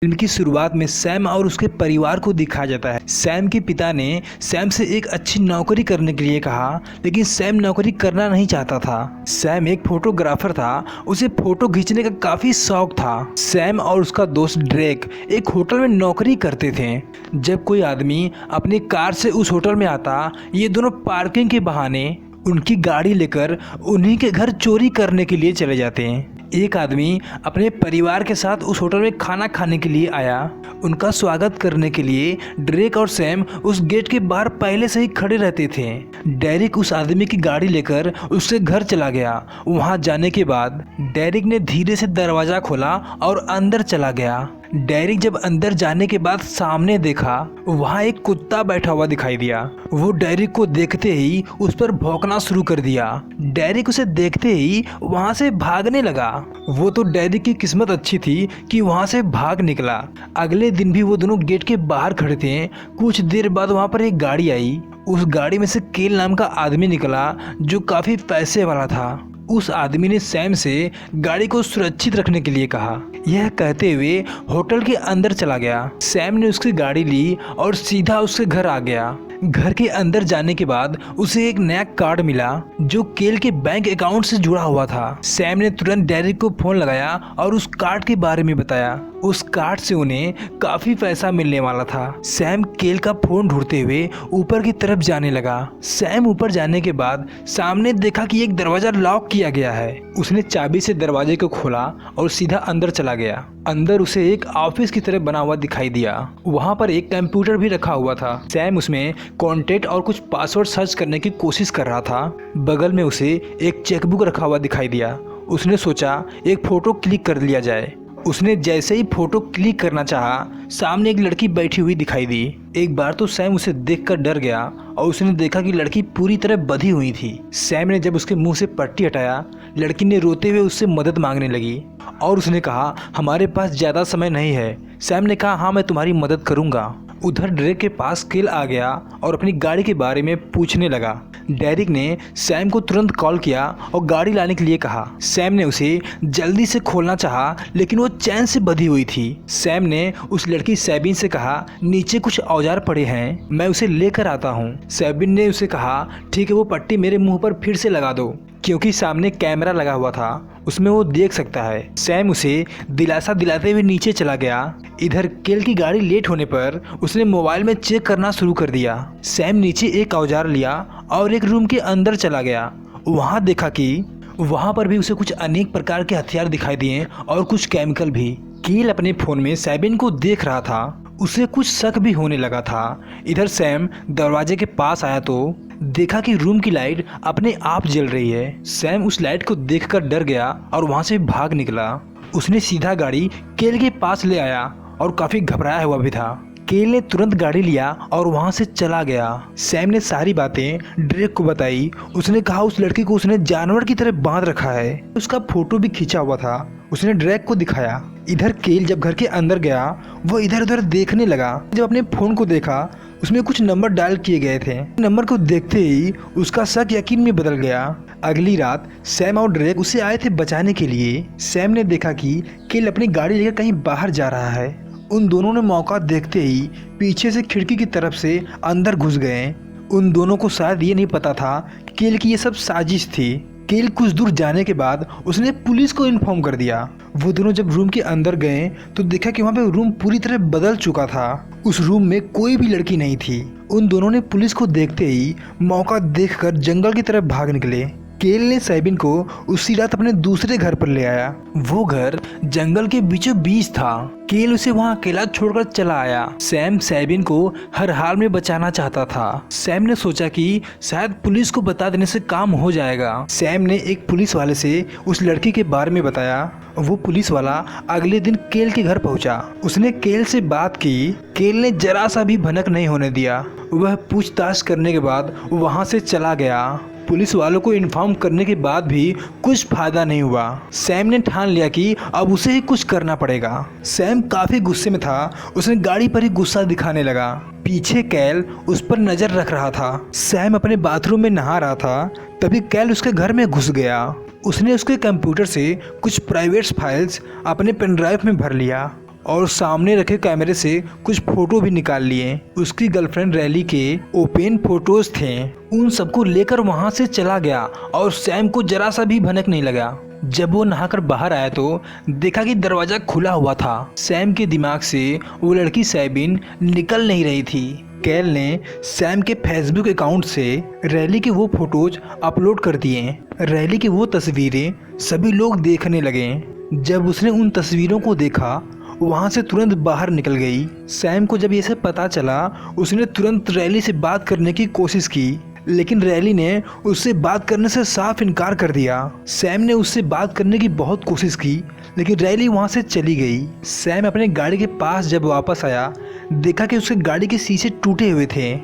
Film की शुरुआत में सैम और उसके परिवार को दिखाया जाता है। सैम के पिता ने सैम से एक अच्छी नौकरी करने के लिए कहा, लेकिन सैम नौकरी करना नहीं चाहता था। सैम एक फोटोग्राफर था, उसे फोटो खींचने का काफी शौक था। सैम और उसका दोस्त ड्रेक एक होटल में नौकरी करते थे। जब कोई आदमी अपनी कार से उस होटल में आता, ये दोनों पार्किंग के बहाने उनकी गाड़ी लेकर उन्हीं के घर चोरी करने के लिए चले जाते हैं। एक आदमी अपने परिवार के साथ उस होटल में खाना खाने के लिए आया। उनका स्वागत करने के लिए ड्रेक और सैम उस गेट के बाहर पहले से ही खड़े रहते थे। डेरिक उस आदमी की गाड़ी लेकर उसके घर चला गया। वहां जाने के बाद डेरिक ने धीरे से दरवाजा खोला और अंदर चला गया। डेरिक जब अंदर जाने के बाद सामने देखा, वहाँ एक कुत्ता बैठा हुआ दिखाई दिया। वो डेरिक को देखते ही उस पर भौंकना शुरू कर दिया। डेरिक उसे देखते ही वहाँ से भागने लगा। वो तो डेरिक की किस्मत अच्छी थी कि वहाँ से भाग निकला। अगले दिन भी वो दोनों गेट के बाहर खड़े थे। कुछ देर बाद वहाँ पर एक गाड़ी आई। उस गाड़ी में से केल नाम का आदमी निकला, जो काफी पैसे वाला था। उस आदमी ने सैम से गाड़ी को सुरक्षित रखने के लिए कहा। यह कहते हुए होटल के अंदर चला गया। सैम ने उसकी गाड़ी ली और सीधा उसके घर आ गया। घर के अंदर जाने के बाद उसे एक नया कार्ड मिला, जो केल के बैंक अकाउंट से जुड़ा हुआ था। सैम ने तुरंत डेरिक को फोन लगाया और उस कार्ड के बारे में बताया। उस कार्ड से उन्हें काफी पैसा मिलने वाला था। सैम केल का फोन ढूंढते हुए ऊपर की तरफ जाने लगा। सैम ऊपर जाने के बाद सामने देखा कि एक दरवाजा लॉक किया गया है। उसने चाबी से दरवाजे को खोला और सीधा अंदर चला गया। अंदर उसे एक ऑफिस की तरह बना हुआ दिखाई दिया। वहाँ पर एक कंप्यूटर भी रखा हुआ था। सैम उसमें कॉन्टेक्ट और कुछ पासवर्ड सर्च करने की कोशिश कर रहा था। बगल में उसे एक चेकबुक रखा हुआ दिखाई दिया। उसने सोचा एक फोटो क्लिक कर लिया जाए। उसने जैसे ही फोटो क्लिक करना चाहा, सामने एक लड़की बैठी हुई दिखाई दी। एक बार तो सैम उसे देखकर डर गया और उसने देखा कि लड़की पूरी तरह बंधी हुई थी। सैम ने जब उसके मुंह से पट्टी हटाया, लड़की ने रोते हुए उससे मदद मांगने लगी और उसने कहा, हमारे पास ज़्यादा समय नहीं है। सैम ने कहा, हाँ मैं तुम्हारी मदद करूँगा। उधर ड्रेक के पास केल आ गया और अपनी गाड़ी के बारे में पूछने लगा। डेरिक ने सैम को तुरंत कॉल किया और गाड़ी लाने के लिए कहा। सैम ने उसे जल्दी से खोलना चाहा, लेकिन वो चैन से बंधी हुई थी। सैम ने उस लड़की सैबिन से कहा, नीचे कुछ औजार पड़े हैं, मैं उसे लेकर आता हूँ। सैबिन ने उसे कहा, ठीक है, वो पट्टी मेरे मुंह पर फिर से लगा दो, क्योंकि सामने कैमरा लगा हुआ था, उसमें वो देख सकता है। सैम उसे दिलासा दिलाते हुए नीचे चला गया। इधर केल की गाड़ी लेट होने पर उसने मोबाइल में चेक करना शुरू कर दिया। सैम नीचे एक औजार लिया और एक रूम के अंदर चला गया। वहाँ देखा कि वहाँ पर भी उसे कुछ अनेक प्रकार के हथियार दिखाई दिए और कुछ केमिकल भी। केल अपने फोन में सैबिन को देख रहा था। उसे कुछ शक भी होने लगा था। इधर सैम दरवाजे के पास आया तो देखा कि रूम की लाइट अपने आप जल रही है। सैम उस लाइट को देखकर डर गया और वहां से भाग निकला। उसने सीधा गाड़ी केल के पास ले आया और काफी घबराया हुआ भी था। केल ने तुरंत गाड़ी लिया और वहां से चला गया। सैम ने सारी बातें ड्रेक को बताई। उसने कहा उस लड़की को उसने जानवर की तरह बांध रखा है। उसका फोटो भी खींचा हुआ था। उसने ड्रेक को दिखाया। इधर केल जब घर के अंदर गया, वो इधर उधर देखने लगा। जब अपने फोन को देखा, उसमें कुछ नंबर डायल किए गए थे। नंबर को देखते ही उसका शक यकीन में बदल गया। अगली रात सैम और ड्रेक उसे आए थे बचाने के लिए। सैम ने देखा कि केल अपनी गाड़ी लेकर कहीं बाहर जा रहा है। उन दोनों ने मौका देखते ही पीछे से खिड़की की तरफ से अंदर घुस गए। उन दोनों को शायद ये नहीं पता था कि केल की ये सब साजिश थी। केल कुछ दूर जाने के बाद उसने पुलिस को इन्फॉर्म कर दिया। वो दोनों जब रूम के अंदर गए तो देखा कि वहाँ पे रूम पूरी तरह बदल चुका था। उस रूम में कोई भी लड़की नहीं थी। उन दोनों ने पुलिस को देखते ही मौका देखकर जंगल की तरफ भाग निकले। केल ने सैबिन को उसी रात अपने दूसरे घर पर ले आया। वो घर जंगल के बीचों बीच था। केल उसे वहाँ अकेला छोड़कर चला आया। सैम सैबिन को हर हाल में बचाना चाहता था। सैम ने सोचा कि शायद पुलिस को बता देने से काम हो जाएगा। सैम ने एक पुलिस वाले से उस लड़की के बारे में बताया। वो पुलिस वाला अगले दिन केल के घर पहुंचा। उसने केल से बात की। केल ने जरा सा भी भनक नहीं होने दिया। वह पूछताछ करने के बाद वहाँ से चला गया। पुलिस वालों को इन्फॉर्म करने के बाद भी कुछ फायदा नहीं हुआ। सैम ने ठान लिया कि अब उसे ही कुछ करना पड़ेगा। सैम काफी गुस्से में था। उसने गाड़ी पर ही गुस्सा दिखाने लगा। पीछे कैल उस पर नजर रख रहा था। सैम अपने बाथरूम में नहा रहा था, तभी कैल उसके घर में घुस गया। उसने उसके कंप्यूटर से कुछ प्राइवेट फाइल्स अपने पेन ड्राइव में भर लिया और सामने रखे कैमरे से कुछ फोटो भी निकाल लिए। उसकी गर्लफ्रेंड रैली के ओपन फोटोज थे, उन सबको लेकर वहां से चला गया और सैम को जरा सा भी भनक नहीं लगा। जब वो नहाकर बाहर आया तो देखा कि दरवाजा खुला हुआ था। सैम के दिमाग से वो लड़की सैबिन निकल नहीं रही थी। कैल ने सैम के फेसबुक अकाउंट से रैली के वो फोटोज अपलोड कर दिए। रैली की वो तस्वीरें सभी लोग देखने लगे। जब उसने उन तस्वीरों को देखा वहाँ से तुरंत बाहर निकल गई। सैम को जब ये सब पता चला उसने तुरंत रैली से बात करने की कोशिश की, लेकिन रैली ने उससे बात करने से साफ इनकार कर दिया। सैम ने उससे बात करने की बहुत कोशिश की, लेकिन रैली वहाँ से चली गई। सैम अपने गाड़ी के पास जब वापस आया देखा कि उसके गाड़ी के शीशे टूटे हुए थे।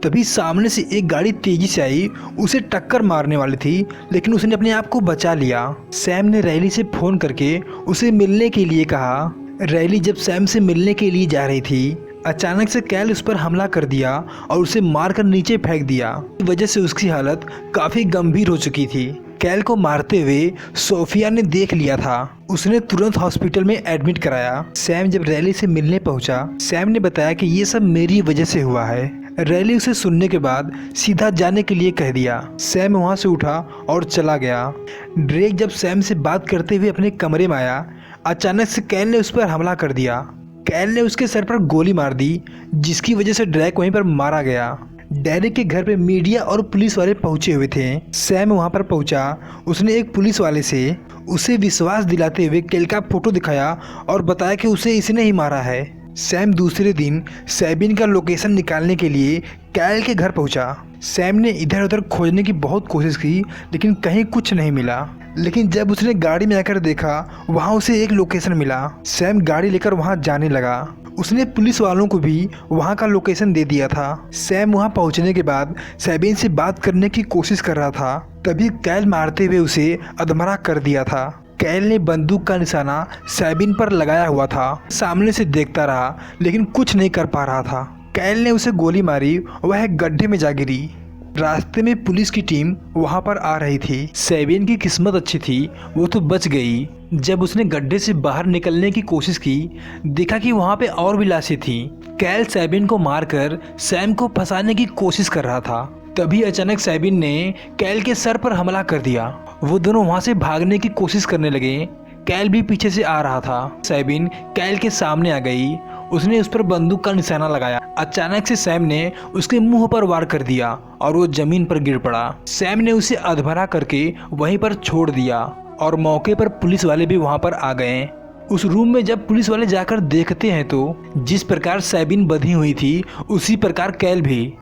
तभी सामने से एक गाड़ी तेजी से आई, उसे टक्कर मारने वाली थी, लेकिन उसने अपने आप को बचा लिया। सैम ने रैली से फोन करके उसे मिलने के लिए कहा। रैली जब सैम से मिलने के लिए जा रही थी अचानक से कैल उस पर हमला कर दिया और उसे मारकर नीचे फेंक दिया। इस वजह से उसकी हालत काफी गंभीर हो चुकी थी। कैल को मारते हुए सोफिया ने देख लिया था, उसने तुरंत हॉस्पिटल में एडमिट कराया। सैम जब रैली से मिलने पहुंचा, सैम ने बताया कि ये सब मेरी वजह से हुआ है। रैली उसे सुनने के बाद सीधा जाने के लिए कह दिया। सैम वहां से उठा और चला गया। ड्रेक जब सैम से बात करते हुए अपने कमरे में आया अचानक से कैल ने उस पर हमला कर दिया। कैल ने उसके सर पर गोली मार दी, जिसकी वजह से ड्रैक वहीं पर मारा गया। डेरिक के घर पे मीडिया और पुलिस वाले पहुंचे हुए थे। सैम वहां पर पहुंचा, उसने एक पुलिस वाले से उसे विश्वास दिलाते हुए कैल का फोटो दिखाया और बताया कि उसे इसने ही मारा है। सैम दूसरे दिन सैबिन का लोकेशन निकालने के लिए कैल के घर पहुंचा। सैम ने इधर उधर खोजने की बहुत कोशिश की, लेकिन कहीं कुछ नहीं मिला। लेकिन जब उसने गाड़ी में आकर देखा वहाँ उसे एक लोकेशन मिला। सैम गाड़ी लेकर वहाँ जाने लगा। उसने पुलिस वालों को भी वहाँ का लोकेशन दे दिया था। सैम वहाँ पहुँचने के बाद सैबिन से बात करने की कोशिश कर रहा था, तभी कैल मारते हुए उसे अधमरा कर दिया था। कैल ने बंदूक का निशाना सैबिन पर लगाया हुआ था। सामने से देखता रहा लेकिन कुछ नहीं कर पा रहा था। कैल ने उसे गोली मारी, वह एक गड्ढे में जा गिरी। रास्ते में पुलिस की टीम वहां पर आ रही थी। सैबिन की किस्मत अच्छी थी, वो तो बच गई। जब उसने गड्ढे से बाहर निकलने की कोशिश की देखा कि वहां पे और भी लाशें थी। कैल सैबिन को मारकर सैम को फंसाने की कोशिश कर रहा था। तभी अचानक सैबिन ने कैल के सर पर हमला कर दिया। वो दोनों वहां से भागने की कोशिश करने लगे। कैल भी पीछे से आ रहा था। सैबिन कैल के सामने आ गई, उसने उस पर बंदूक का निशाना लगाया। अचानक से सैम ने उसके मुंह पर वार कर दिया और वो जमीन पर गिर पड़ा। सैम ने उसे अधमरा करके वहीं पर छोड़ दिया और मौके पर पुलिस वाले भी वहां पर आ गए। उस रूम में जब पुलिस वाले जाकर देखते हैं तो जिस प्रकार सैबिन बंधी हुई थी उसी प्रकार कैल भी।